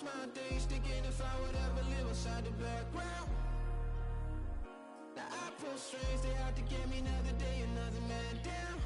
My days thinking if I would ever live inside the background. Now I pull strings, they out to get me another day, another man down.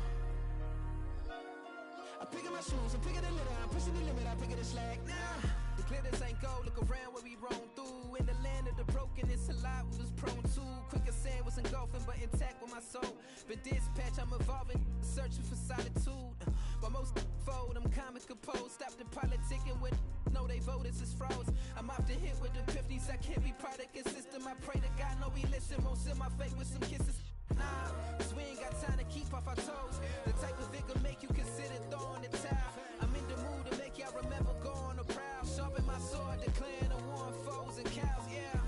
I'm picking my shoes, I'm picking the litter, I'm pushing the limit, I'm picking the slack now. The glitters ain't gold, look around where we roam through. In the land of the broken, it's a lot we was prone to. Quicker sand was engulfing, but intact with my soul. Been dispatched, I'm evolving, searching for solitude. While most fold, I'm comic composed. Stop the politicking with no, they voters is froze. I'm off the hit with the 50s, I can't be product and system. I pray to God, no, he listen, won't seal my fate with some kisses. Nah, cause we ain't got time to keep off our toes. The type of vigor make you consider throwing the towel. I'm in the mood to make y'all remember going to proud. Sharpen my sword, declaring the war on foes and cows, yeah.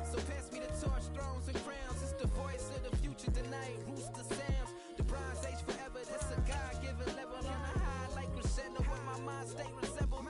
So pass me the torch, thrones and crowns. It's the voice of the future tonight, rooster sounds. The bronze age forever, this a God-given level. On a high like crescendo when my mind state resemble.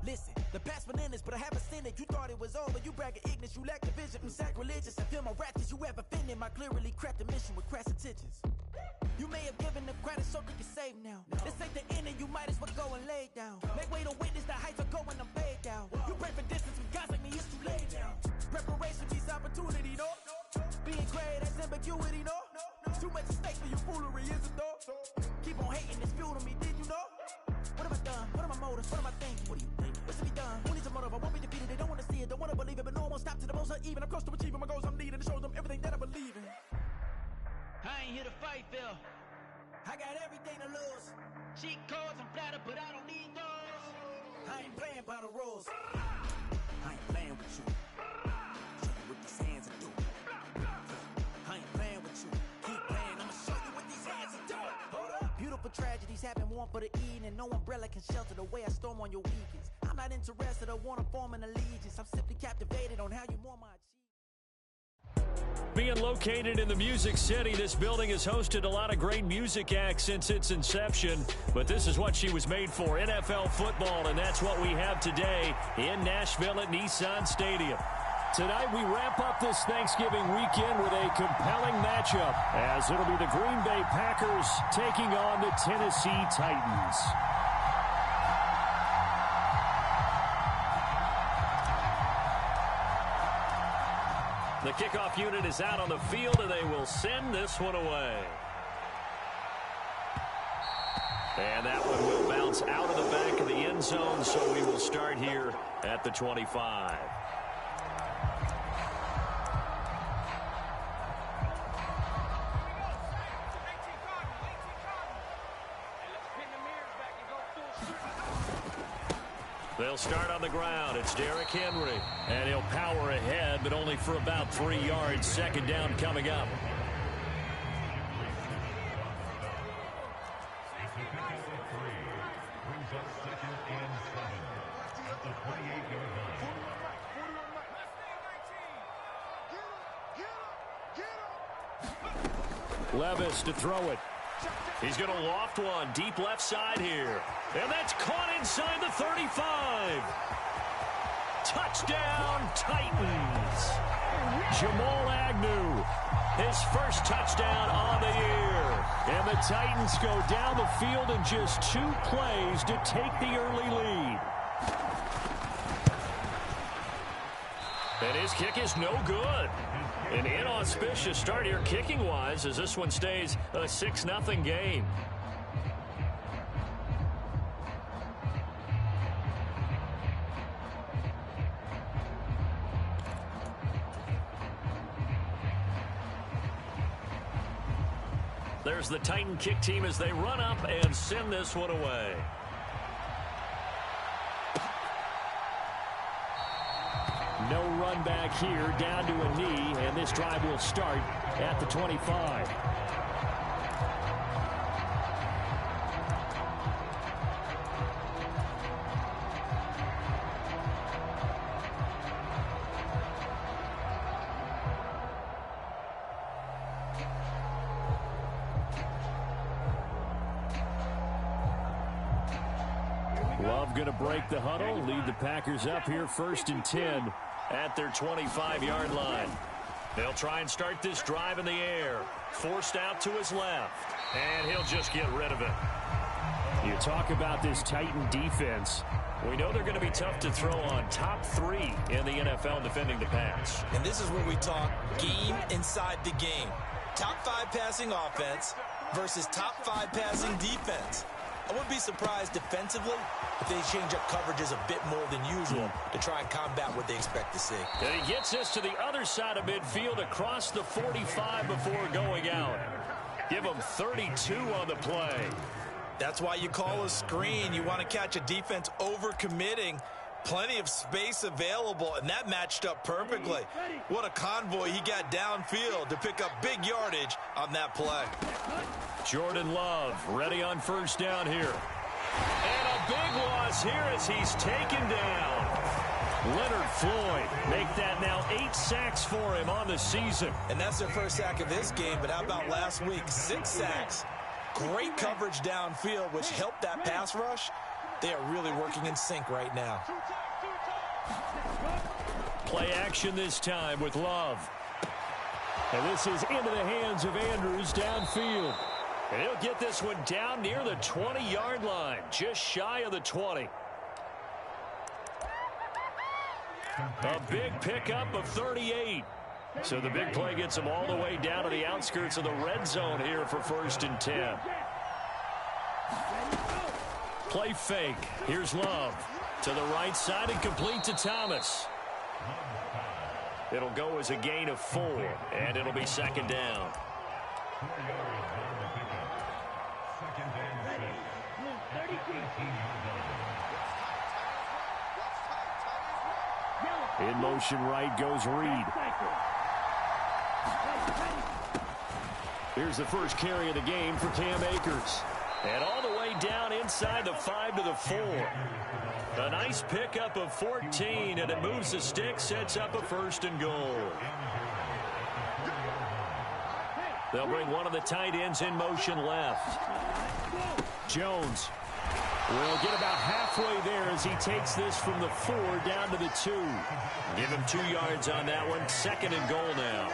Listen, the past bananas, but I haven't seen it. You thought it was over, you bragging ignorance, you lack the vision from sacrilegious. I feel my ratchets, you have offended my clearly cracked the mission with crass intentions. You may have given them credit so that you're safe now. This ain't the end and you might as well go and lay down. Make way to witness the heights are going, I'm paid down. You pray for distance with guys like me, it's too late now. Preparation means opportunity, no? Being great, that's ambiguity, no? Too much at stake for your foolery, is it though? Keep on hating, it's fuel to me, did you know? What have I done? What are my motives? What am I thinking? What do you think? What's to be done? Who needs a motive? I won't be defeated. They don't want to see it, don't want to believe it, but no one won't stop to the most uneven. I'm close to achieving my goals. I'm needing to show them everything that I believe in. I ain't here to fight, Phil. I got everything to lose. Cheat codes, I'm flattered, but I don't need those. I ain't playing by the rules. I ain't playing with you. Show you what these hands are doing. I ain't playing with you. Keep playing, I'ma show you what these hands are doing. Hold up. Beautiful tragedies happen, one for the evening. No umbrella can shelter the way I storm on your weekends. I'm not interested, I wanna form an allegiance. I'm simply captivated on how you more my achievements. Being located in the Music City, this building has hosted a lot of great music acts since its inception, but this is what she was made for, NFL football, and that's what we have today in Nashville at Nissan Stadium. Tonight we wrap up this Thanksgiving weekend with a compelling matchup, as it'll be the Green Bay Packers taking on the Tennessee Titans. The kickoff unit is out on the field, and they will send this one away. And that one will bounce out of the back of the end zone, so we will start here at the 25. They'll start on the ground. It's Derrick Henry. And he'll power ahead, but only for about 3 yards. Second down coming up. Levis to throw it. He's going to loft one deep left side here. And that's caught inside the 35. Touchdown, Titans. Jamal Agnew, his first touchdown on the year. And the Titans go down the field in just 2 plays to take the early lead. And his kick is no good. An inauspicious start here kicking-wise as this one stays a 6-0 game. There's the Titan kick team as they run up and send this one away. No run back here, down to a knee, and this drive will start at the 25. Love going to break the huddle, lead the Packers up here 1st and 10 at their 25-yard line. They'll try and start this drive in the air. Forced out to his left, and he'll just get rid of it. You talk about this Titan defense. We know they're going to be tough to throw on. Top 3 in the NFL defending the pass. And this is where we talk game inside the game. Top 5 passing offense versus top 5 passing defense. I wouldn't be surprised defensively if they change up coverages a bit more than usual to try and combat what they expect to see. And he gets us to the other side of midfield across the 45 before going out. Give him 32 on the play. That's why you call a screen. You want to catch a defense overcommitting. Plenty of space available, and that matched up perfectly. What a convoy he got downfield to pick up big yardage on that play. Jordan Love ready on 1st down here. And a big loss here as he's taken down. Leonard Floyd make that now 8 sacks for him on the season. And that's their first sack of this game, but how about last week? 6 sacks. Great coverage downfield, which helped that pass rush. They are really working in sync right now. Play action this time with Love. And this is into the hands of Andrews downfield. And he'll get this one down near the 20-yard line, just shy of the 20. A big pickup of 38. So the big play gets him all the way down to the outskirts of the red zone here for 1st and 10. Play fake. Here's Love to the right side and complete to Thomas. It'll go as a gain of 4, and it'll be 2nd down. In motion right goes Reed. Here's the first carry of the game for Cam Akers. And all the way down inside the 5 to the 4. A nice pickup of 14, and it moves the stick, sets up a 1st and goal. They'll bring one of the tight ends in motion left. Jones will get about halfway there as he takes this from the 4 down to the 2. Give him 2 yards on that one. 2nd and goal now.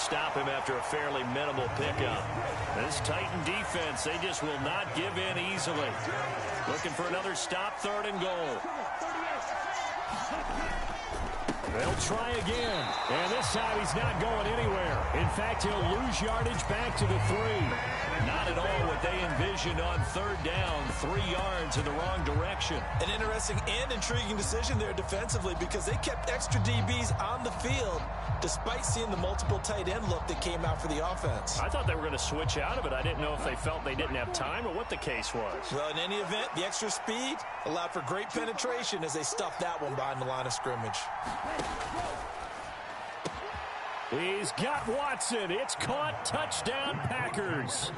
stop him after a fairly minimal pickup. This Titan defense, they just will not give in easily. Looking for another stop, 3rd and goal. They'll try again. And this time he's not going anywhere. In fact, he'll lose yardage back to the 3. Not at all what they envisioned on 3rd down. 3 yards in the wrong direction. An interesting and intriguing decision there defensively because they kept extra DBs on the field despite seeing the multiple tight end look that came out for the offense. I thought they were going to switch out of it. I didn't know if they felt they didn't have time or what the case was. Well, in any event, the extra speed allowed for great penetration as they stuffed that one behind the line of scrimmage. He's got Watson. It's caught. Touchdown, Packers.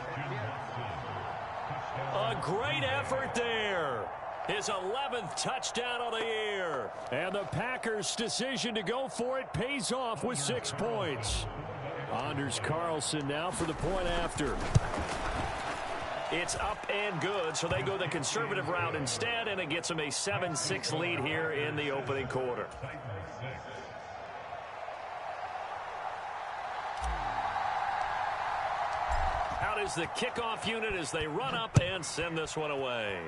A great effort there. His 11th touchdown of the year. And the Packers' decision to go for it pays off with 6 points. Anders Carlson now for the point after. It's up and good, so they go the conservative route instead, and it gets them a 7-6 lead here in the opening quarter. Out is the kickoff unit as they run up and send this one away.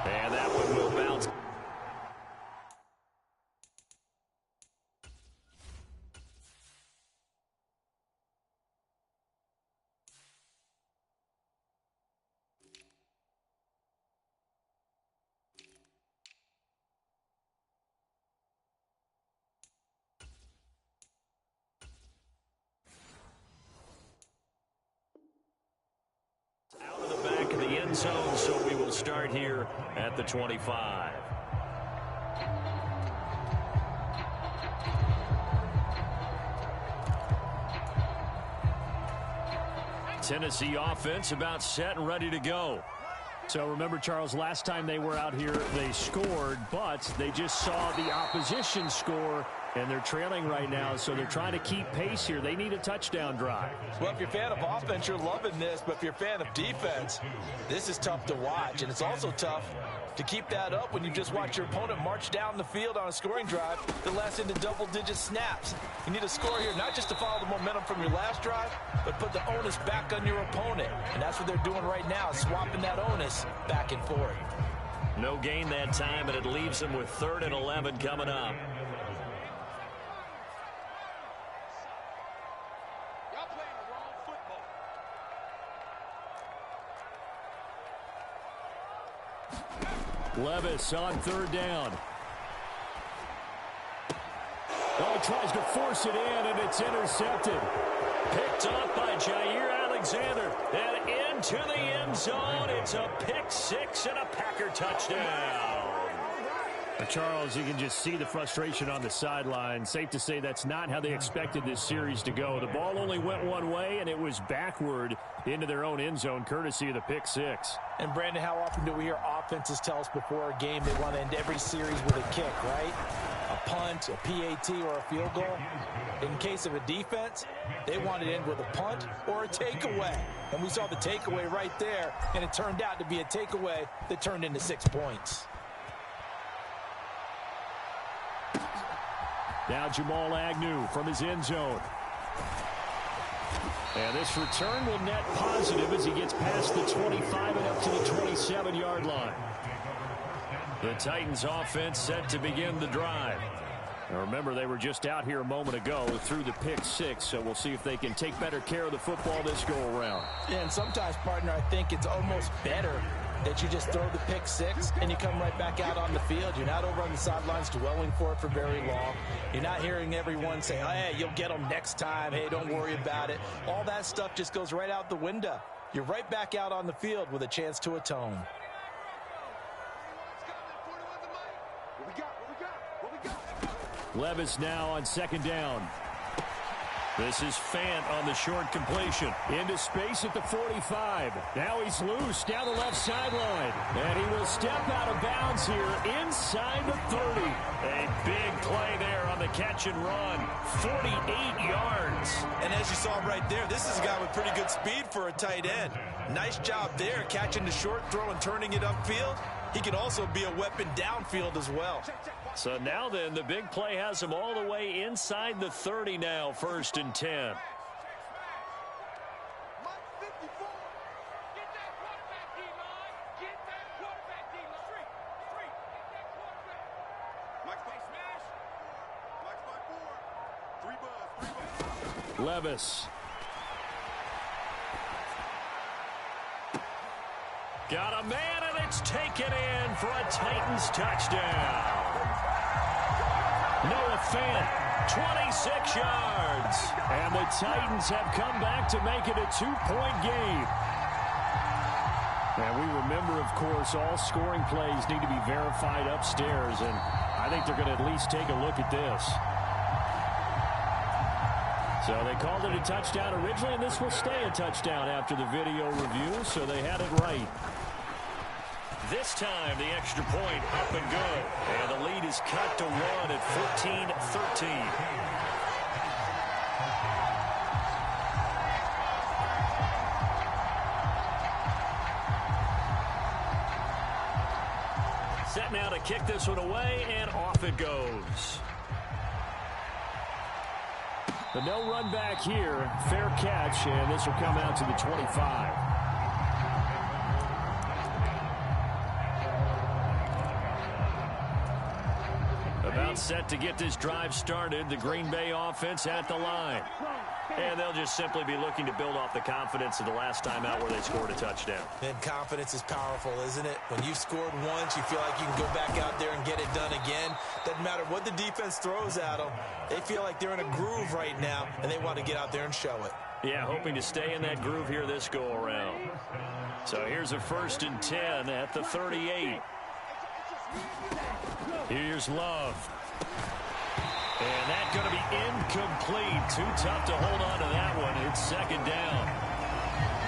And that one will bounce. Zone, so we will start here at the 25. Tennessee offense about set and ready to go. So remember, Charles, last time they were out here, they scored, but they just saw the opposition score, and they're trailing right now, so they're trying to keep pace here. They need a touchdown drive. Well, if you're a fan of offense, you're loving this, but if you're a fan of defense, this is tough to watch, and it's also tough to keep that up when you just watch your opponent march down the field on a scoring drive that lasts into double-digit snaps. You need a score here, not just to follow the momentum from your last drive, but put the onus back on your opponent. And that's what they're doing right now, swapping that onus back and forth. No gain that time, and it leaves them with 3rd and 11 coming up. Levis on 3rd down. Oh, tries to force it in, and it's intercepted. Picked off by Jair Alexander. And into the end zone. It's a pick 6 and a Packer touchdown. Charles, you can just see the frustration on the sideline. Safe to say that's not how they expected this series to go. The ball only went one way, and it was backward into their own end zone, courtesy of the pick 6. And, Brandon, how often do we hear offenses tell us before a game they want to end every series with a kick, right? A punt, a PAT, or a field goal. In case of a defense, they want to end with a punt or a takeaway. And we saw the takeaway right there, and it turned out to be a takeaway that turned into 6 points. Now Jamal Agnew from his end zone. And this return will net positive as he gets past the 25 and up to the 27-yard line. The Titans offense set to begin the drive. Now remember, they were just out here a moment ago through the pick 6, so we'll see if they can take better care of the football this go-around. Yeah, and sometimes, partner, I think it's almost better that you just throw the pick 6 and you come right back out on the field. You're not over on the sidelines dwelling for it for very long. You're not hearing everyone say, oh, hey, you'll get them next time. Hey, don't worry about it. All that stuff just goes right out the window. You're right back out on the field with a chance to atone. Levis now on 2nd down. This is Fant on the short completion. Into space at the 45. Now he's loose down the left sideline. And he will step out of bounds here inside the 30. A big play there on the catch and run. 48 yards. And as you saw right there, this is a guy with pretty good speed for a tight end. Nice job there catching the short throw and turning it upfield. He can also be a weapon downfield as well. So now then, the big play has them all the way inside the 30 now, 1st and 10. Levis. Got a man, and it's taken in for a Titans touchdown. Noah Fant, 26 yards. And the Titans have come back to make it a 2-point game. And we remember, of course, all scoring plays need to be verified upstairs, and I think they're going to at least take a look at this. So they called it a touchdown originally, and this will stay a touchdown after the video review, so they had it right. This time, the extra point up and good. And the lead is cut to 1 at 14-13. Set now to kick this one away, and off it goes. The no run back here, fair catch, and this will come out to the 25. About set to get this drive started, the Green Bay offense at the line. And they'll just simply be looking to build off the confidence of the last time out where they scored a touchdown. And confidence is powerful, isn't it? When you've scored once, you feel like you can go back out there and get it done again. Doesn't matter what the defense throws at them. They feel like they're in a groove right now, and they want to get out there and show it. Yeah, hoping to stay in that groove here this go-around. So here's a 1st and 10 at the 38. Here's Love. And that's going to be incomplete. Too tough to hold on to that one. It's 2nd down.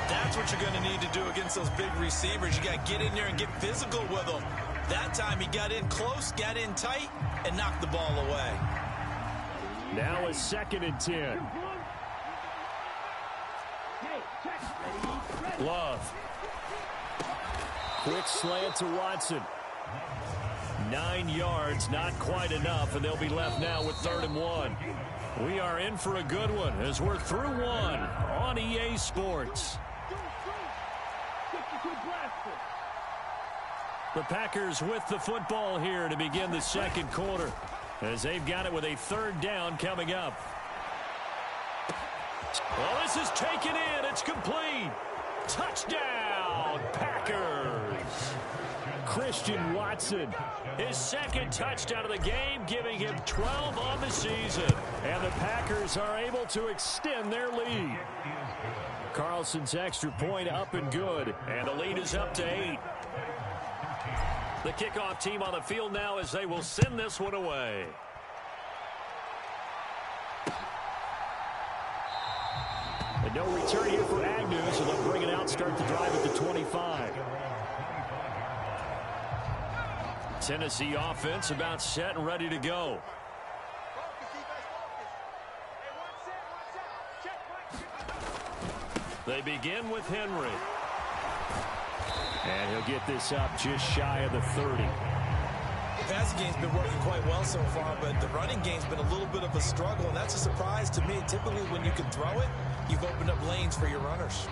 That's what you're going to need to do against those big receivers. You got to get in there and get physical with them. That time he got in close, got in tight, and knocked the ball away. Now a 2nd and 10. Love. Quick slant to Watson. 9 yards, not quite enough, and they'll be left now with 3rd and 1. We are in for a good one as we're through one on EA Sports. The Packers with the football here to begin the 2nd quarter as they've got it with a 3rd down coming up. Well, this is taken in. It's complete. Touchdown, Packers. Christian Watson. His 2nd touchdown of the game, giving him 12 on the season. And the Packers are able to extend their lead. Carlson's extra point up and good. And the lead is up to 8. The kickoff team on the field now as they will send this one away. And no return here for Agnew, so they'll bring it out, start the drive at the 25. Tennessee offense about set and ready to go. They begin with Henry. And he'll get this up just shy of the 30. The passing game's been working quite well so far, but the running game's been a little bit of a struggle, and that's a surprise to me. Typically, when you can throw it, you've opened up lanes for your runners.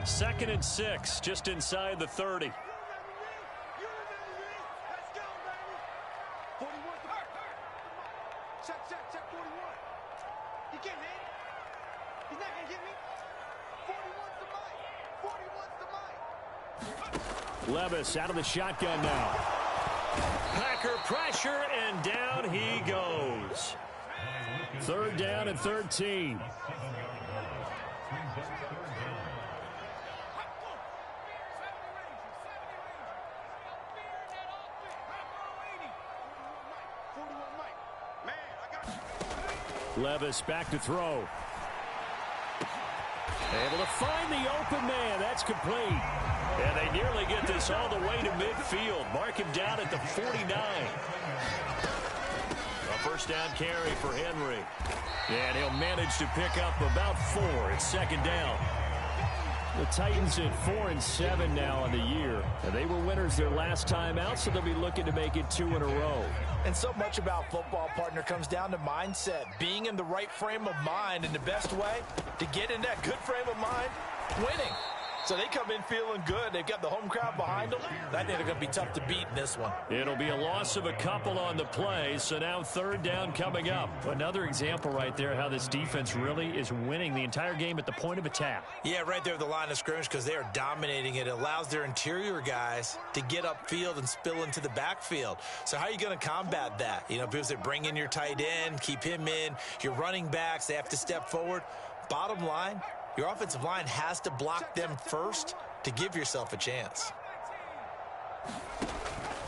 Second and 6, just inside the 30. Levis out of the shotgun now. Packer pressure, and down he goes. 3rd down and 13. Levis back to throw. Able to find the open man. That's complete. And they nearly get this all the way to midfield. Mark him down at the 49. first down carry for Henry. And he'll manage to pick up about 4. It's second down. The Titans at 4-7 now on the year. And they were winners their last time out, so they'll be looking to make it 2 in a row. And so much about football, partner, comes down to mindset. Being in the right frame of mind, and the best way to get in that good frame of mind, winning. So they come in feeling good. They've got the home crowd behind them. I think they're going to be tough to beat in this one. It'll be a loss of a couple on the play, so now third down coming up. Another example right there how this defense really is winning the entire game at the point of attack. Yeah, right there at the line of scrimmage because they are dominating it. It allows their interior guys to get upfield and spill into the backfield. So how are you going to combat that? You know, because they bring in your tight end, keep him in. Your running backs, they have to step forward. Bottom line, your offensive line has to block them first to give yourself a chance.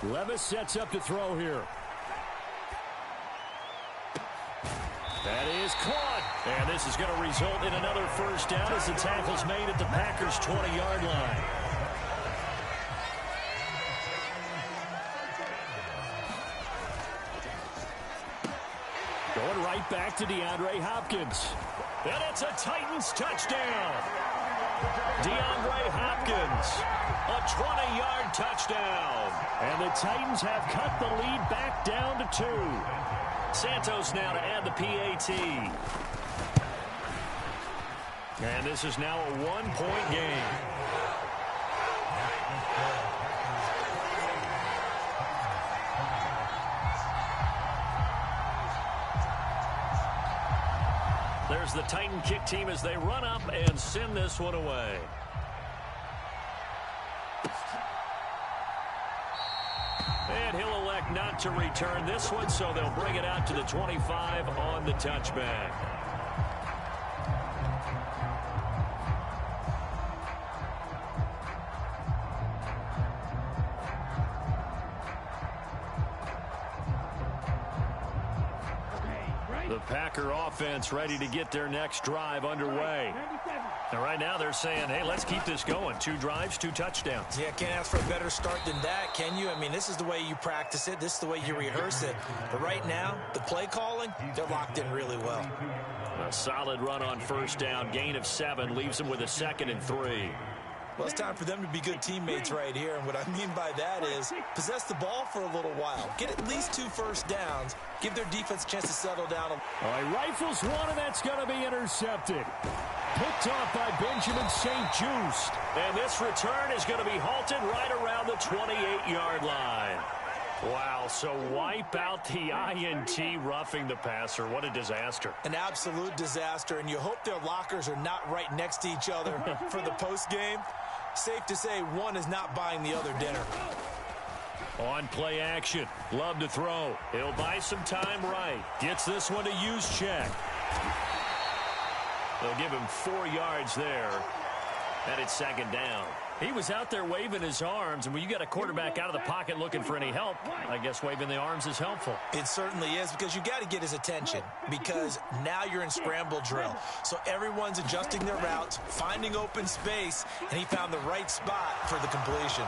Levis sets up to throw here. That is caught. And this is going to result in another first down as the tackle's made at the Packers' 20-yard line. Going right back to DeAndre Hopkins. And it's a Titans touchdown. DeAndre Hopkins, a 20-yard touchdown. And the Titans have cut the lead back down to 2. Santos now to add the PAT. And this is now a 1-point game. There's the Titan kick team as they run up and send this one away. And he'll elect not to return this one, so they'll bring it out to the 25 on the touchback. The Packer offense ready to get their next drive underway. And right now they're saying, hey, let's keep this going. 2 drives, 2 touchdowns. Yeah, can't ask for a better start than that, can you? I mean, this is the way you practice it. This is the way you rehearse it. But right now, the play calling, they're locked in really well. A solid run on first down. Gain of 7 leaves them with a 2nd and 3. Well, it's time for them to be good teammates right here. And what I mean by that is possess the ball for a little while. Get at least 2 first downs. Give their defense a chance to settle down. All right, rifles one, and that's going to be intercepted. Picked off by Benjamin St-Juste. And this return is going to be halted right around the 28-yard line. Wow, so wipe out the INT roughing the passer. What a disaster. An absolute disaster, and you hope their lockers are not right next to each other for the postgame. Safe to say one is not buying the other dinner. On play action. Love to throw. He'll buy some time right. Gets this one to use check. They'll give him 4 yards there. And it's 2nd down. He was out there waving his arms, and when you got a quarterback out of the pocket looking for any help, I guess waving the arms is helpful. It certainly is, because you got to get his attention, because now you're in scramble drill. So everyone's adjusting their routes, finding open space, and he found the right spot for the completion.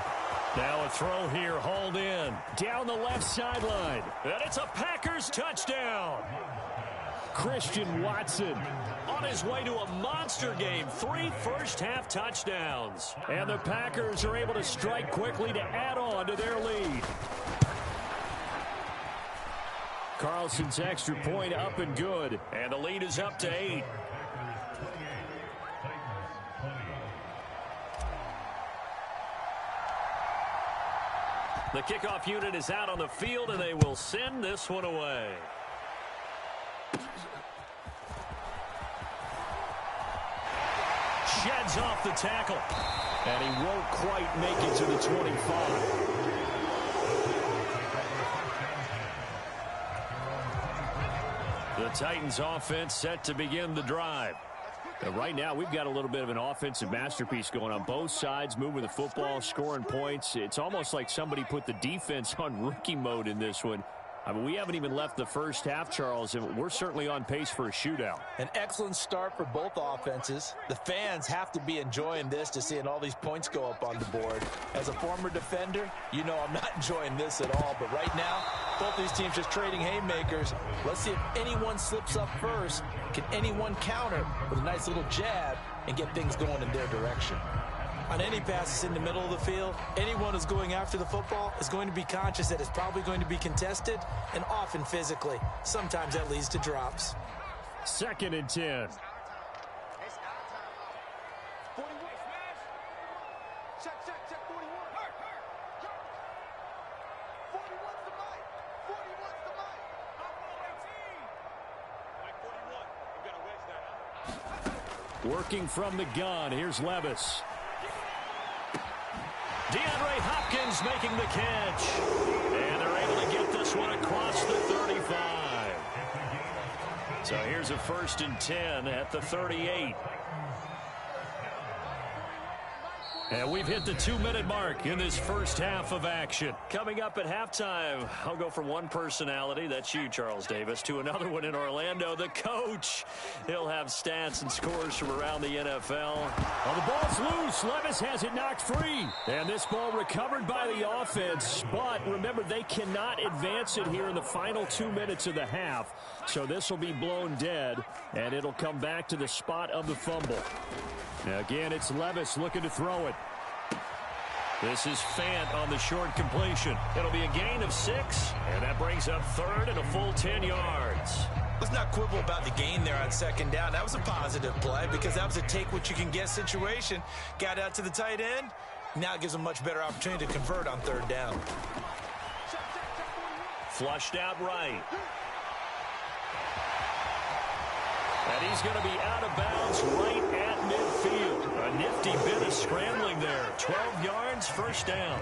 Now a throw here, hauled in. Down the left sideline. And it's a Packers touchdown. Christian Watson on his way to a monster game. 3 first-half touchdowns. And the Packers are able to strike quickly to add on to their lead. Carlson's extra point up and good. And the lead is up to 8. The kickoff unit is out on the field, and they will send this one away. Sheds off the tackle. And he won't quite make it to the 25. The Titans offense set to begin the drive. And right now, we've got a little bit of an offensive masterpiece going on both sides, moving the football, scoring points. It's almost like somebody put the defense on rookie mode in this one. I mean, we haven't even left the first half, Charles, and we're certainly on pace for a shootout. An excellent start for both offenses. The fans have to be enjoying this, to seeing all these points go up on the board. As a former defender, you know I'm not enjoying this at all. But right now, both these teams just trading haymakers. Let's see if anyone slips up first. Can anyone counter with a nice little jab and get things going in their direction? On any passes in the middle of the field, anyone who's going after the football is going to be conscious that it's probably going to be contested, and often physically. Sometimes that leads to drops. 2nd and 10. Working from the gun, here's Levis. DeAndre Hopkins making the catch. And they're able to get this one across the 35. So here's a 1st and 10 at the 38. And we've hit the 2-minute mark in this first half of action. Coming up at halftime, I'll go from one personality, that's you, Charles Davis, to another one in Orlando, the coach. He'll have stats and scores from around the NFL. Well, the ball's loose. Levis has it knocked free. And this ball recovered by the offense. But remember, they cannot advance it here in the final 2 minutes of the half. So this will be blown dead, and it'll come back to the spot of the fumble. Now again, it's Levis looking to throw it. This is Fant on the short completion. It'll be a gain of 6, and that brings up 3rd and a full 10 yards. Let's not quibble about the gain there on 2nd down. That was a positive play because that was a take-what-you-can-get situation. Got out to the tight end. Now it gives them a much better opportunity to convert on 3rd down. Flushed out right. And he's going to be out of bounds right at midfield. A nifty bit of scrambling there. 12 yards, 1st down.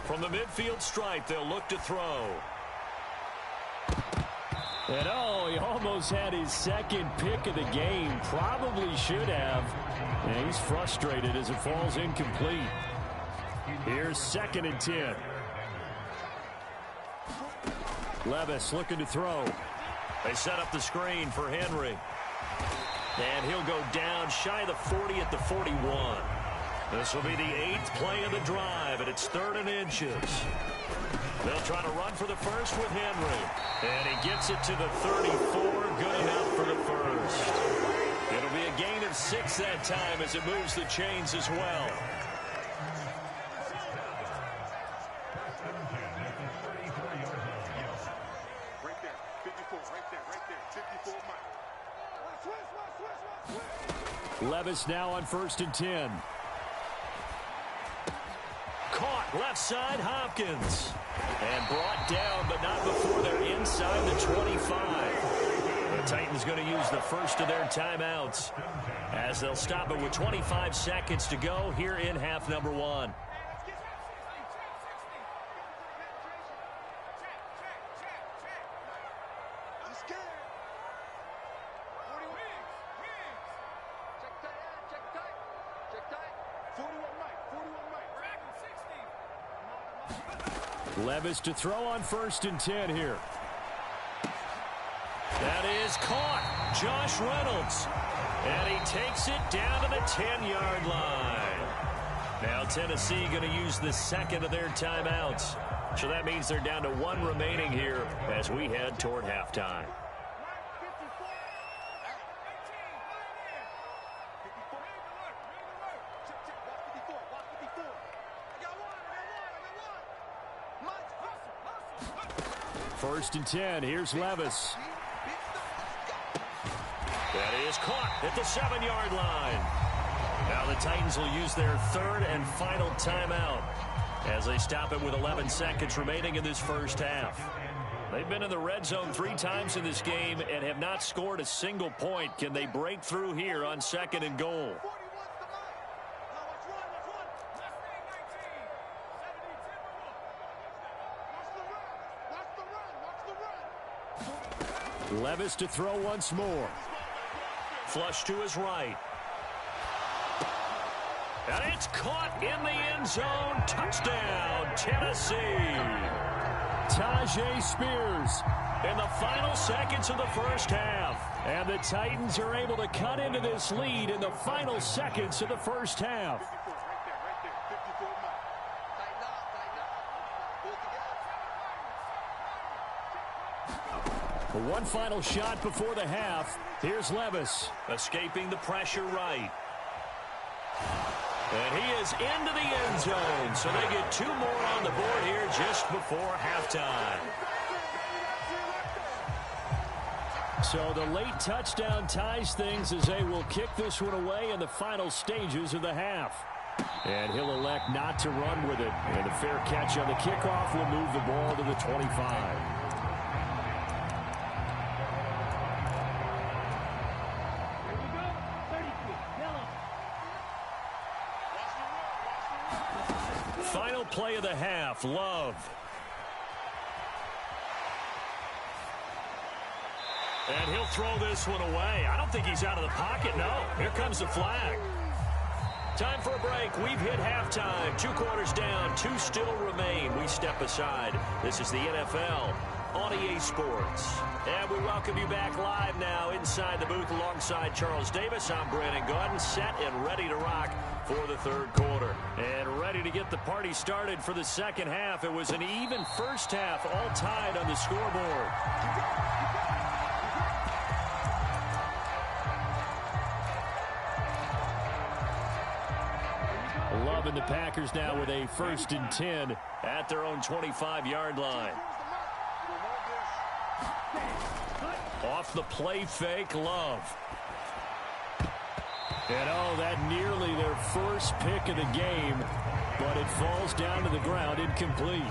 From the midfield stripe, they'll look to throw. And oh, he almost had his 2nd pick of the game. Probably should have. And he's frustrated as it falls incomplete. Here's 2nd and 10. Levis looking to throw. They set up the screen for Henry. And he'll go down shy of the 40 at the 41. This will be the 8th play of the drive, and it's 3rd and inches. They'll try to run for the first with Henry. And he gets it to the 34. Good enough for the first. It'll be a gain of 6 that time as it moves the chains as well. Right there. 54. Right there. 54. Levis now on 1st and 10. Caught left side, Hopkins. And brought down, but not before they're inside the 25. The Titans going to use the first of their timeouts as they'll stop it with 25 seconds to go here in half number 1. Levis to throw on 1st and 10 here. That is caught. Josh Reynolds. And he takes it down to the 10-yard line. Now Tennessee going to use the 2nd of their timeouts. So that means they're down to 1 remaining here as we head toward halftime. First and 10. Here's Levis. That is caught at the 7-yard line. Now the Titans will use their 3rd and final timeout as they stop it with 11 seconds remaining in this first half. They've been in the red zone 3 times in this game and have not scored a single point. Can they break through here on 2nd and goal? Levis to throw once more. Flush to his right. And it's caught in the end zone. Touchdown, Tennessee. Tajay Spears In the final seconds of the first half. And the Titans are able to cut into this lead in the final seconds of the first half. One final shot before the half. Here's Levis. Escaping the pressure right. And he is into the end zone. So they get 2 more on the board here just before halftime. So the late touchdown ties things as they will kick this one away in the final stages of the half. And he'll elect not to run with it. And a fair catch on the kickoff will move the ball to the 25. Final play of the half, Love. And he'll throw this one away. I don't think he's out of the pocket, no. Here comes the flag. Time for a break. We've hit halftime. 2 quarters down, 2 still remain. We step aside. This is the NFL on EA Sports. And we welcome you back live now inside the booth alongside Charles Davis. I'm Brandon Gaudin, set and ready to rock for the third quarter. And ready to get the party started for the second half. It was an even first half, all tied on the scoreboard. Love and the Packers now with a 1st and 10 at their own 25-yard line. Off the play fake, Love. And oh, that nearly their first pick of the game, but it falls down to the ground incomplete.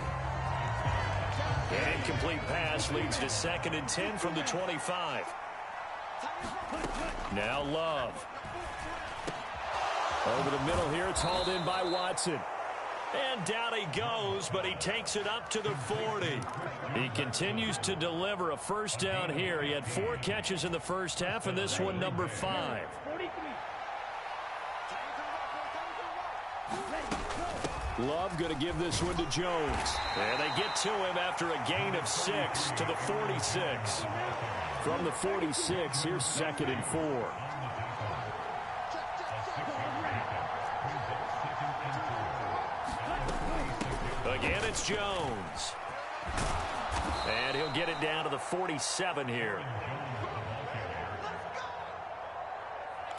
An incomplete pass leads to 2nd and 10 from the 25. Now Love. Over the middle here, it's hauled in by Watson. And down he goes, but he takes it up to the 40. He continues to deliver a first down here. He had 4 catches in the first half, and this one number 5. Love going to give this one to Jones. And they get to him after a gain of 6 to the 46. From the 46, here's 2nd and 4. Again, it's Jones. And he'll get it down to the 47 here.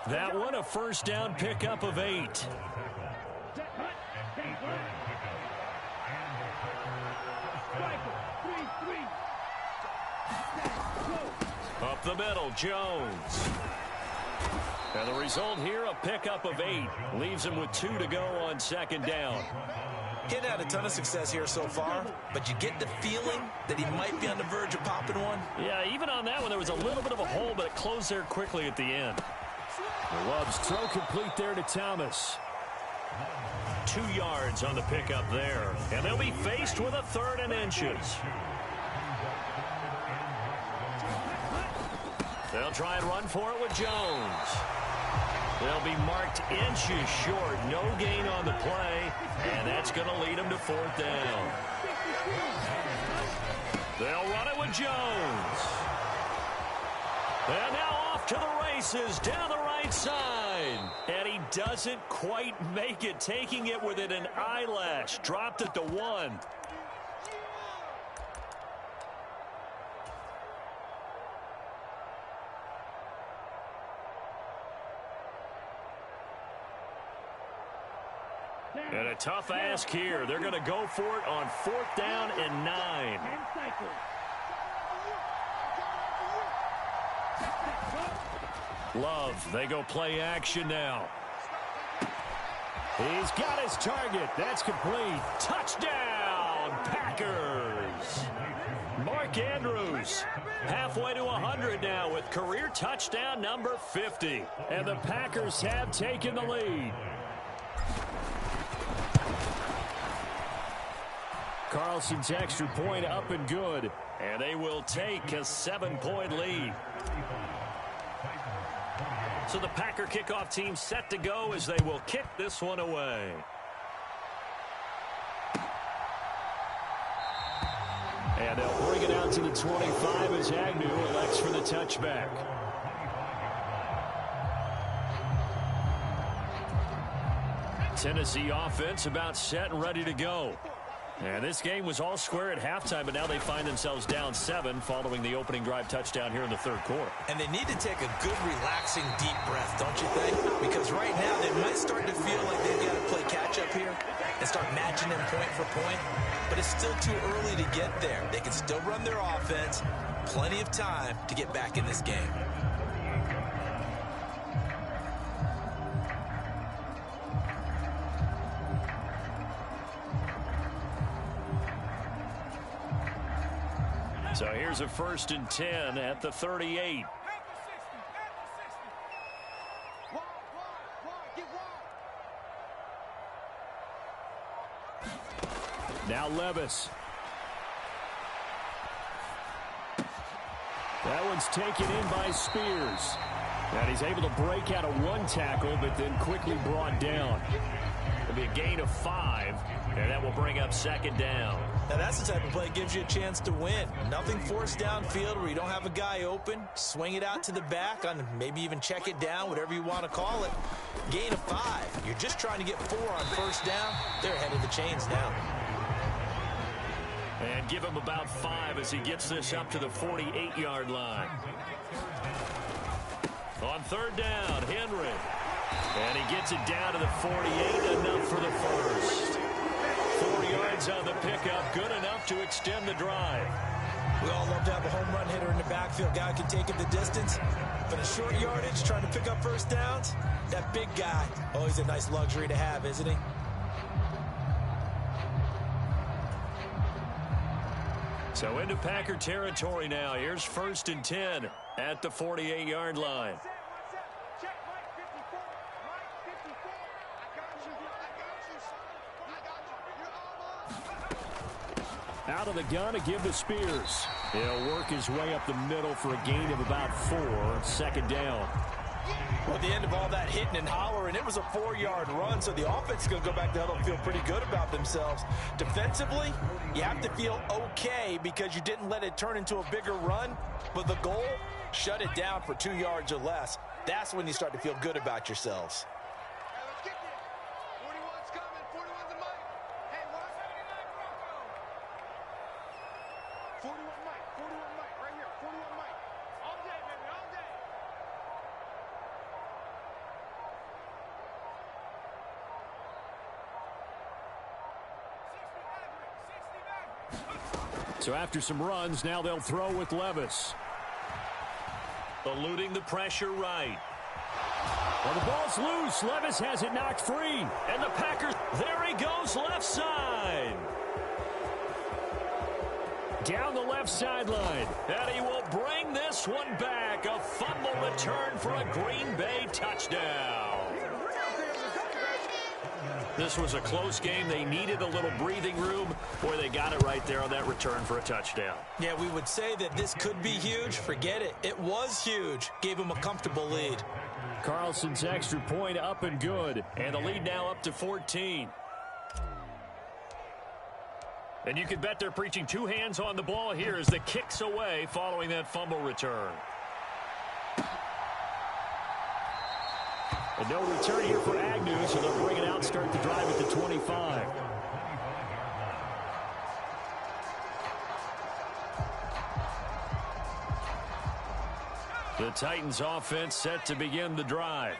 That one a first down pickup of 8. Up the middle, Jones. And the result here, a pickup of 8. Leaves him with 2 to go on 2nd down. He hadn't had a ton of success here so far, but you get the feeling that he might be on the verge of popping one. Yeah, even on that one, there was a little bit of a hole, but it closed there quickly at the end. Love's throw complete there to Thomas. 2 yards on the pickup there. And they'll be faced with a 3rd and inches. They'll try and run for it with Jones. They'll be marked inches short. No gain on the play. And that's going to lead them to 4th down. They'll run it with Jones. And now off to the races down the right side. And he doesn't quite make it. Taking it within an eyelash. Dropped it to 1. And a tough ask here. They're going to go for it on 4th down and 9. Love, they go play action now. He's got his target. That's complete. Touchdown, Packers. Mark Andrews, halfway to 100 now with career touchdown number 50. And the Packers have taken the lead. Carlson's extra point up and good. And they will take a 7-point lead. So the Packer kickoff team set to go as they will kick this one away. And they'll bring it out to the 25 as Agnew elects for the touchback. Tennessee offense about set and ready to go. And this game was all square at halftime, but now they find themselves down 7 following the opening drive touchdown here in the third quarter. And they need to take a good, relaxing, deep breath, don't you think? Because right now they might start to feel like they've got to play catch-up here and start matching them point for point. But it's still too early to get there. They can still run their offense. Plenty of time to get back in this game. So here's a 1st and 10 at the 38. Now Levis. That one's taken in by Spears. And he's able to break out of one tackle, but then quickly brought down. It'll be a gain of 5, and that will bring up 2nd down. Now that's the type of play that gives you a chance to win. Nothing forced downfield where you don't have a guy open. Swing it out to the back, on maybe even check it down, whatever you want to call it. Gain of 5. You're just trying to get 4 on 1st down. They're ahead of the chains now. And give him about 5 as he gets this up to the 48-yard line. On 3rd down, Henry. And he gets it down to the 48, enough for the first. 4 yards on the pickup, good enough to extend the drive. We all love to have a home run hitter in the backfield. Guy can take it the distance. But a short yardage, trying to pick up 1st downs, that big guy, always a nice luxury to have, isn't he? So into Packer territory now. Here's 1st and 10 at the 48-yard line. Out of the gun to give to Spears. He'll work his way up the middle for a gain of about 4. 2nd down. Well, at the end of all that hitting and hollering, it was a 4-yard run, so the offense is going to go back to huddle and feel pretty good about themselves. Defensively, you have to feel okay because you didn't let it turn into a bigger run, but the goal, shut it down for 2 yards or less. That's when you start to feel good about yourselves. So after some runs, now they'll throw with Levis. Eluding the pressure right. Well, the ball's loose. Levis has it knocked free. And the Packers, there he goes, left side. Down the left sideline. And he will bring this one back. A fumble return for a Green Bay touchdown. This was a close game. They needed a little breathing room. Boy, they got it right there on that return for a touchdown. Yeah, we would say that this could be huge. Forget it. It was huge. Gave them a comfortable lead. Carlson's extra point up and good. And the lead now up to 14. And you can bet they're preaching 2 hands on the ball here as the kick's away following that fumble return. And no return here for Agnew, so they'll bring it out and start the drive at the 25. The Titans offense set to begin the drive.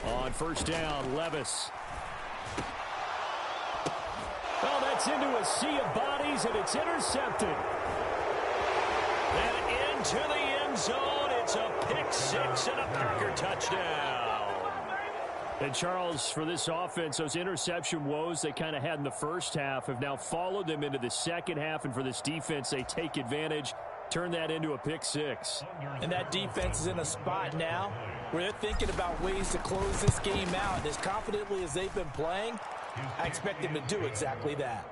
On 1st down, Levis. Oh, that's into a sea of bodies, and it's intercepted. And into the end zone. It's a pick 6 and a Packer touchdown. And Charles, for this offense, those interception woes they kind of had in the first half have now followed them into the second half. And for this defense, they take advantage, turn that into a pick six. And that defense is in a spot now where they're thinking about ways to close this game out. And as confidently as they've been playing, I expect them to do exactly that.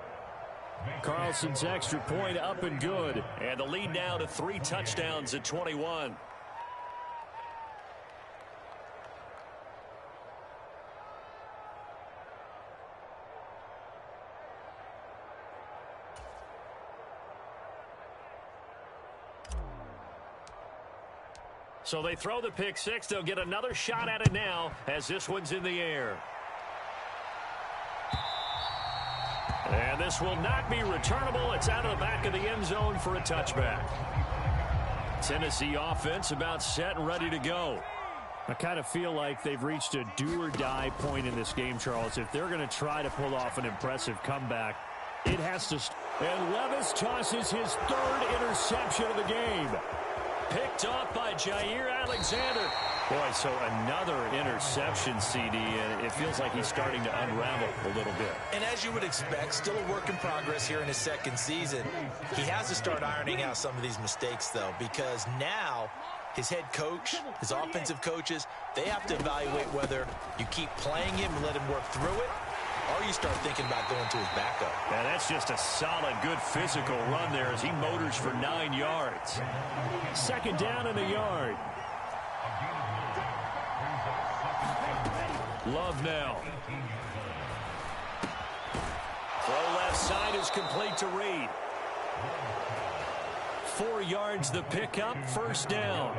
Carlson's extra point up and good. And the lead now to 3 touchdowns at 21. So they throw the pick six. They'll get another shot at it now as this one's in the air. And this will not be returnable. It's out of the back of the end zone for a touchback. Tennessee offense about set and ready to go. I kind of feel like they've reached a do-or-die point in this game, Charles. If they're going to try to pull off an impressive comeback, it has to. And Levis tosses his 3rd interception of the game. Picked off by Jair Alexander. Boy, so another interception, CD, and it feels like he's starting to unravel a little bit. And as you would expect, still a work in progress here in his second season. He has to start ironing out some of these mistakes, though, because now his head coach, his offensive coaches, they have to evaluate whether you keep playing him and let him work through it, or you start thinking about going to his backup. And that's just a solid, good physical run there as he motors for 9 yards. 2nd down and a yard. Love now. Throw left side is complete to Reed. 4 yards the pickup, 1st down.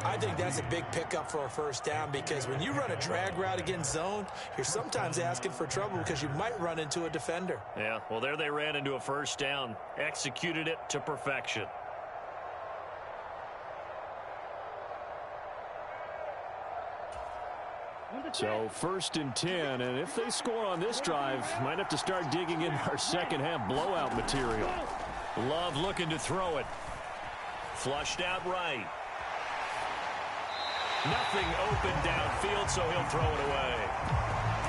I think that's a big pickup for a 1st down because when you run a drag route against zone, you're sometimes asking for trouble because you might run into a defender. Yeah, well, there they ran into a 1st down. Executed it to perfection. So 1st and 10, and if they score on this drive, might have to start digging in our second half blowout material. Love looking to throw it. Flushed out right. Nothing open downfield, so he'll throw it away.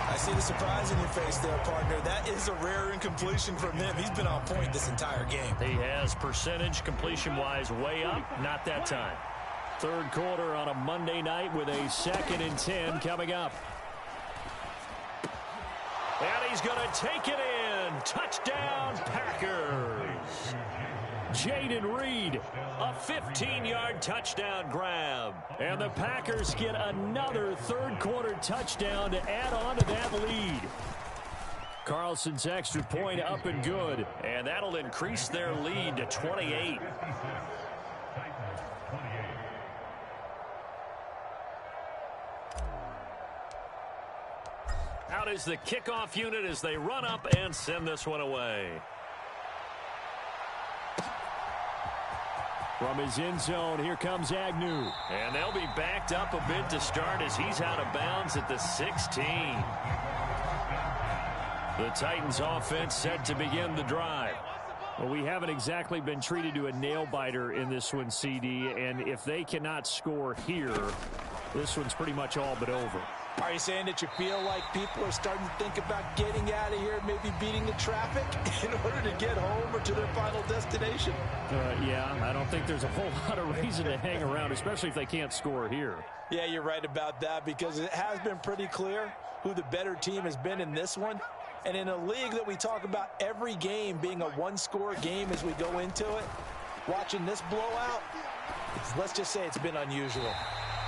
I see the surprise in your face there, partner. That is a rare incompletion from him. He's been on point this entire game. He has percentage completion-wise way up. Not that time. 3rd quarter on a Monday night with a 2nd and 10 coming up. And he's going to take it in. Touchdown, Packers. Jaden Reed, a 15-yard touchdown grab. And the Packers get another 3rd quarter touchdown to add on to that lead. Carlson's extra point up and good. And that'll increase their lead to 28. Out is the kickoff unit as they run up and send this one away. From his end zone, here comes Agnew. And they'll be backed up a bit to start as he's out of bounds at the 16. The Titans offense set to begin the drive. Well, we haven't exactly been treated to a nail-biter in this one, CD, and if they cannot score here, this one's pretty much all but over. Are you saying that you feel like people are starting to think about getting out of here, maybe beating the traffic in order to get home or to their final destination? Yeah, I don't think there's a whole lot of reason to hang around, especially if they can't score here. Yeah, you're right about that because it has been pretty clear who the better team has been in this one. And in a league that we talk about every game being a one-score game as we go into it, watching this blowout, let's just say it's been unusual.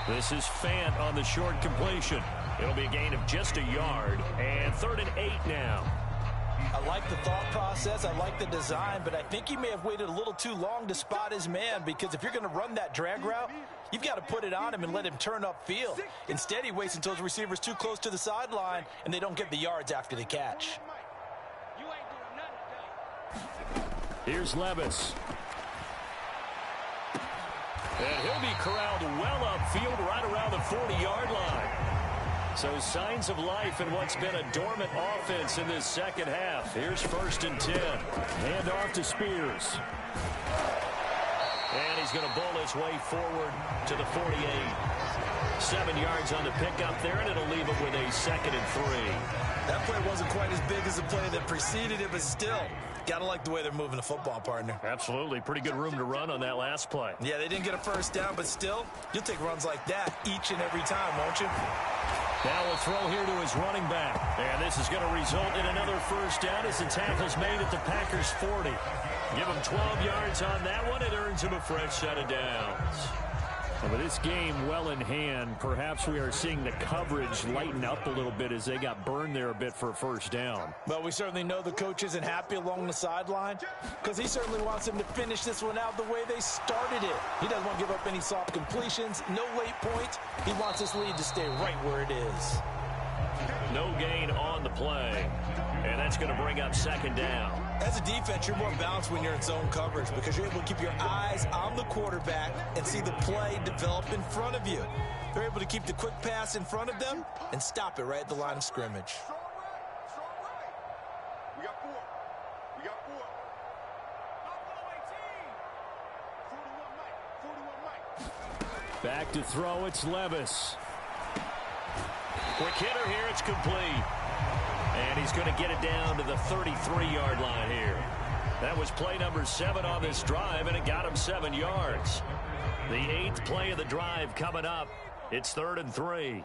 This is Fant on the short completion. It'll be a gain of just a yard. And 3rd and 8 now. I like the thought process. I like the design. But I think he may have waited a little too long to spot his man. Because if you're going to run that drag route, you've got to put it on him and let him turn upfield. Instead, he waits until his receiver's too close to the sideline. And they don't get the yards after the catch. Here's Levis. And he'll be corralled well upfield right around the 40-yard line. So signs of life in what's been a dormant offense in this second half. Here's 1st and 10. Hand off to Spears. And he's going to bowl his way forward to the 48. 7 yards on the pickup there, and it'll leave him with a 2nd and 3. That play wasn't quite as big as the play that preceded it, but still, gotta like the way they're moving the football, partner. Absolutely. Pretty good room to run on that last play. Yeah, they didn't get a first down, but still, you'll take runs like that each and every time, won't you? Now we'll throw here to his running back. And this is going to result in another first down as the tackle's made at the Packers' 40. Give him 12 yards on that one. It earns him a fresh set of downs. With this game well in hand, perhaps we are seeing the coverage lighten up a little bit as they got burned there a bit for a first down. Well, we certainly know the coach isn't happy along the sideline because he certainly wants them to finish this one out the way they started it. He doesn't want to give up any soft completions, no late points. He wants this lead to stay right where it is. No gain on the play, and that's going to bring up 2nd down. As a defense, you're more balanced when you're in zone coverage because you're able to keep your eyes on the quarterback and see the play develop in front of you. They're able to keep the quick pass in front of them and stop it right at the line of scrimmage. We got 4. We got 4. 41 Mike. Back to throw, it's Levis. Quick hitter here, it's complete. And he's going to get it down to the 33-yard line here. That was play number 7 on this drive, and it got him 7 yards. The 8th play of the drive coming up. It's 3rd and 3.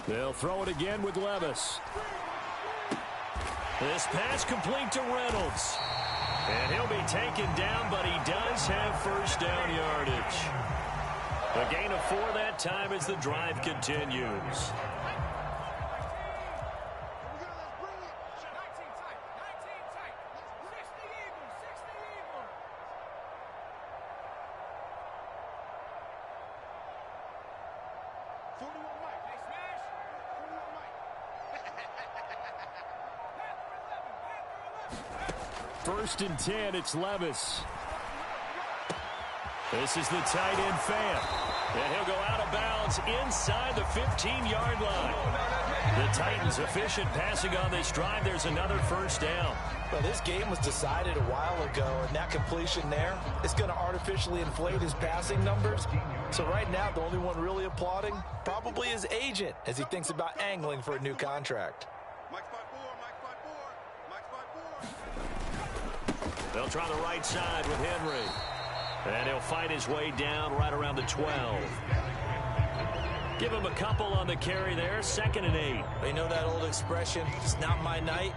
They'll throw it again with Levis. This pass complete to Reynolds. And he'll be taken down, but he does have first down yardage. A gain of 4 that time as the drive continues. First and 10, it's Levis. This is the tight end Fant. And he'll go out of bounds inside the 15-yard line. The Titans efficient passing on this drive. There's another first down. Well, this game was decided a while ago, and that completion there is going to artificially inflate his passing numbers. So right now, the only one really applauding probably his agent as he thinks about angling for a new contract. Mike's by 4. Mike's by 4. Mike's by 4. They'll try the right side with Henry. And he'll fight his way down right around the 12. Give him a couple on the carry there. 2nd and 8. They know that old expression, it's not my night.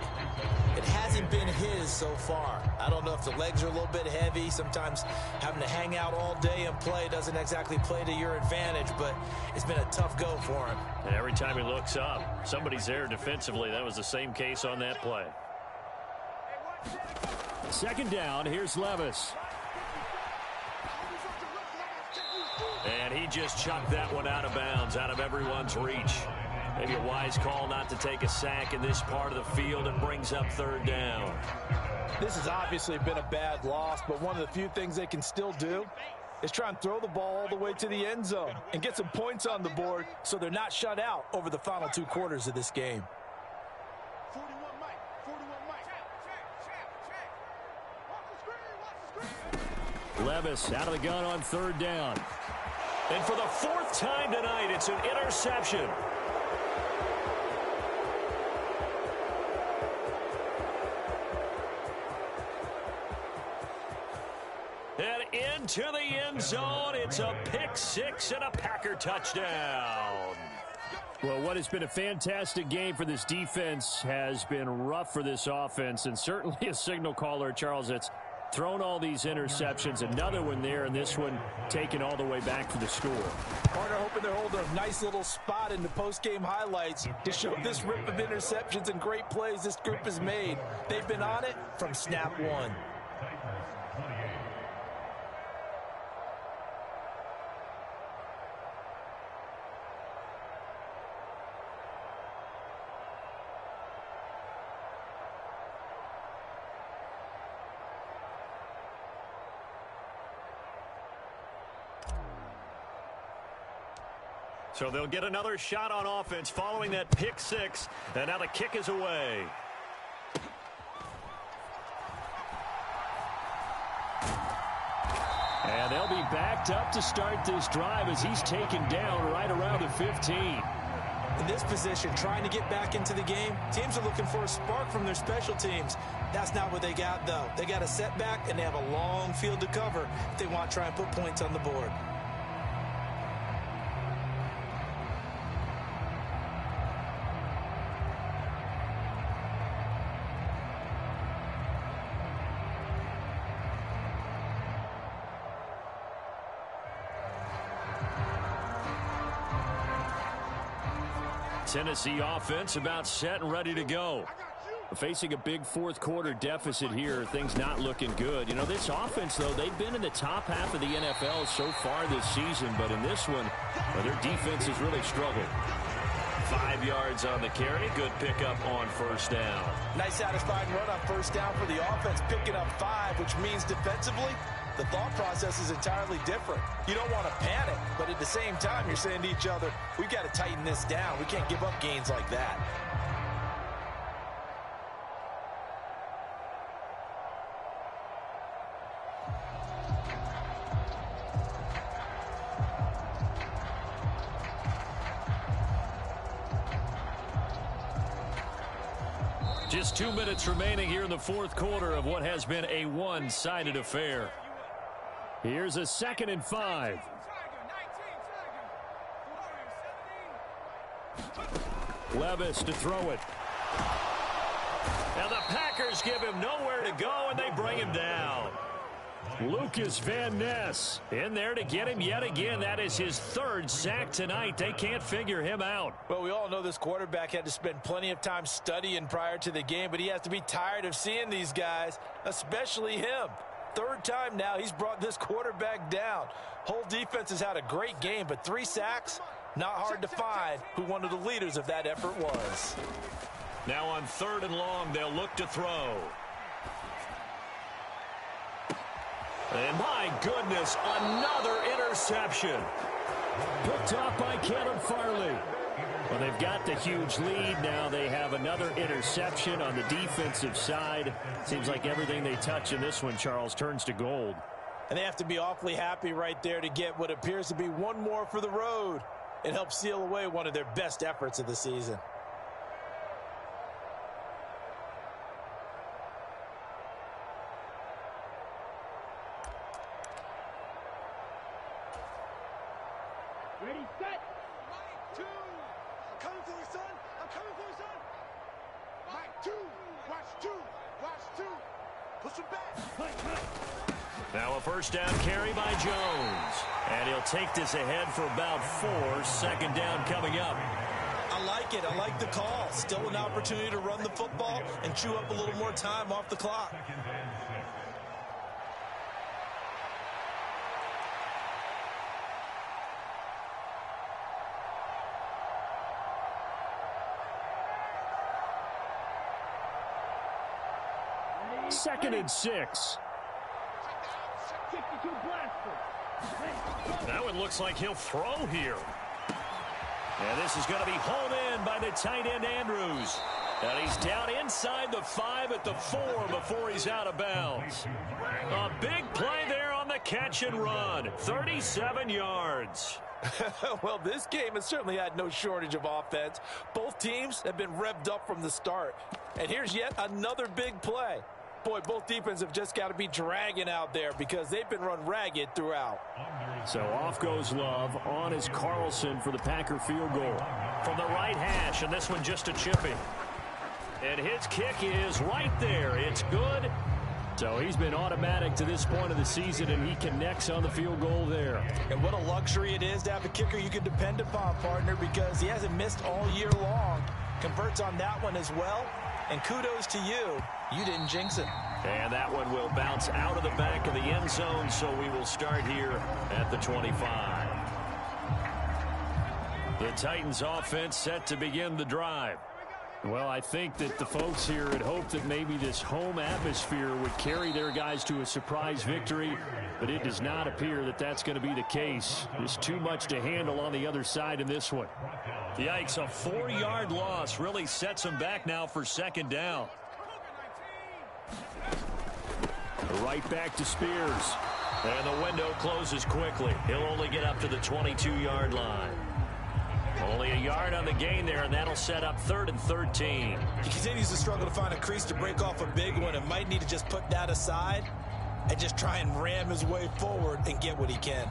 It hasn't been his so far. I don't know if the legs are a little bit heavy. Sometimes having to hang out all day and play doesn't exactly play to your advantage, but it's been a tough go for him. And every time he looks up, somebody's there defensively. That was the same case on that play. 2nd down, here's Levis. And he just chucked that one out of bounds, out of everyone's reach. Maybe a wise call not to take a sack in this part of the field. It brings up 3rd down. This has obviously been a bad loss, but one of the few things they can still do is try and throw the ball all the way to the end zone and get some points on the board so they're not shut out over the final 2 quarters of this game. 41 Mike. 41 Mike. Watch the screen. Levis out of the gun on 3rd down. And for the 4th time tonight, it's an interception. And into the end zone, it's a pick 6 and a Packer touchdown. Well, what has been a fantastic game for this defense has been rough for this offense, and certainly a signal caller, Charles, that's thrown all these interceptions. Another one there, and this one taken all the way back for the score. Partner hoping they're holding a nice little spot in the post-game highlights to show this rip of interceptions and great plays this group has made. They've been on it from snap 1. So they'll get another shot on offense following that pick 6, and now the kick is away. And they'll be backed up to start this drive as he's taken down right around the 15. In this position, trying to get back into the game, teams are looking for a spark from their special teams. That's not what they got, though. They got a setback, and they have a long field to cover if they want to try and put points on the board. Tennessee offense about set and ready to go. Facing a big fourth quarter deficit here, things not looking good. You know, this offense, though, they've been in the top half of the NFL so far this season, but in this one, well, their defense has really struggled. 5 yards on the carry. Good pickup on first down. Nice satisfying run on first down for the offense, picking up 5, which means defensively, the thought process is entirely different. You don't want to panic, but at the same time, you're saying to each other, we've got to tighten this down. We can't give up gains like that. Just 2 minutes remaining here in the fourth quarter of what has been a one-sided affair. Here's a 2nd and 5. Levis to throw it. And the Packers give him nowhere to go, and they bring him down. Lucas Van Ness in there to get him yet again. That is his 3rd sack tonight. They can't figure him out. Well, we all know this quarterback had to spend plenty of time studying prior to the game, but he has to be tired of seeing these guys, especially him. 3rd time now he's brought this quarterback down. Whole defense has had a great game, but 3 sacks, not hard to find who one of the leaders of that effort was. Now on 3rd and long, they'll look to throw. And my goodness, another interception. Picked off by Caleb Farley. Well, they've got the huge lead. Now they have another interception on the defensive side. Seems like everything they touch in this one, Charles, turns to gold. And they have to be awfully happy right there to get what appears to be one more for the road and help seal away one of their best efforts of the season. Ready, set. 1, 2. I'm coming for you, son. I'm coming for you, son. Mike, 2. Watch 2. Watch 2. Push him back. Now a first down carry by Jones. And he'll take this ahead for about 4. 2nd down coming up. I like it. I like the call. Still an opportunity to run the football and chew up a little more time off the clock. Second and 6. That one looks like he'll throw here. And this is going to be hauled in by the tight end Andrews. And he's down inside the 5 at the 4 before he's out of bounds. A big play there on the catch and run. 37 yards. Well, this game has certainly had no shortage of offense. Both teams have been revved up from the start. And here's yet another big play. Boy, both defenses have just got to be dragging out there because they've been run ragged throughout. So off goes Love. On is Carlson for the Packer field goal. From the right hash, and this one just a chippy. And his kick is right there. It's good. So he's been automatic to this point of the season, and he connects on the field goal there. And what a luxury it is to have a kicker you can depend upon, partner, because he hasn't missed all year long. Converts on that one as well. And kudos to you. You didn't jinx it. And that one will bounce out of the back of the end zone, so we will start here at the 25. The Titans offense set to begin the drive. Well, I think that the folks here had hoped that maybe this home atmosphere would carry their guys to a surprise victory, but it does not appear that that's going to be the case. There's too much to handle on the other side in this one. Yikes, a 4-yard loss really sets them back now for 2nd down. Right back to Spears. And the window closes quickly. He'll only get up to the 22-yard line. Only a yard on the gain there, and that'll set up 3rd and 13. He continues to struggle to find a crease to break off a big one and might need to just put that aside and just try and ram his way forward and get what he can.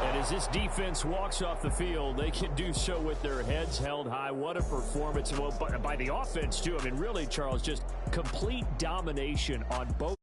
And as this defense walks off the field, they can do so with their heads held high. What a performance by the offense, too. I mean, really, Charles, just complete domination on both.